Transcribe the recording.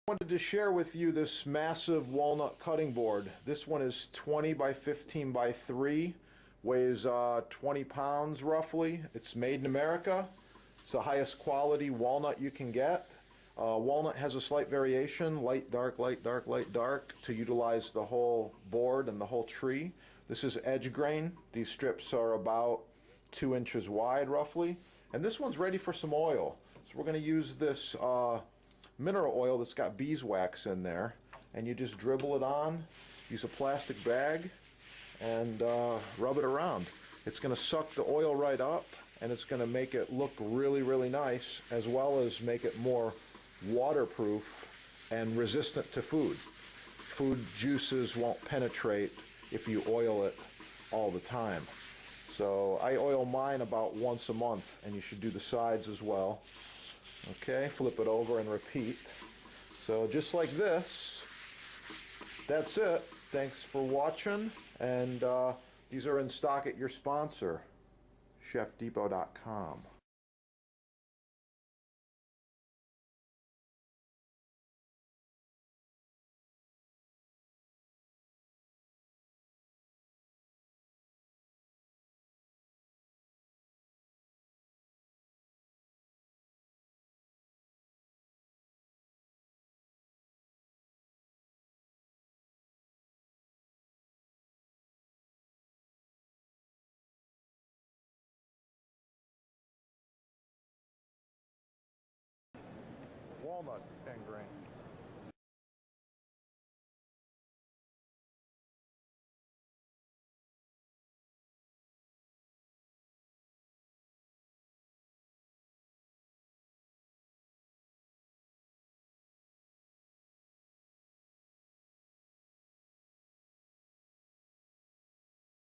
Wanted to share with you this massive walnut cutting board. This one is 20 by 15 by 3, weighs 20 pounds roughly. It's made in America. It's the highest quality walnut you can get. Walnut has a slight variation, light, dark, light, dark, light, dark, to utilize the whole board and the whole tree. This is edge grain. These strips are about 2 inches wide roughly. And this one's ready for some oil. So we're going to use this mineral oil that's got beeswax in there, and you just dribble it on, use a plastic bag, and rub it around. It's going to suck the oil right up, and it's going to make it look really, really nice, as well as make it more waterproof and resistant to food. Food juices won't penetrate if you oil it all the time. So I oil mine about once a month, and you should do the sides as well. Okay, flip it over and repeat. So just like this, that's it. Thanks for watching, and these are in stock at your sponsor, chefdepot.com. Walnut and grain.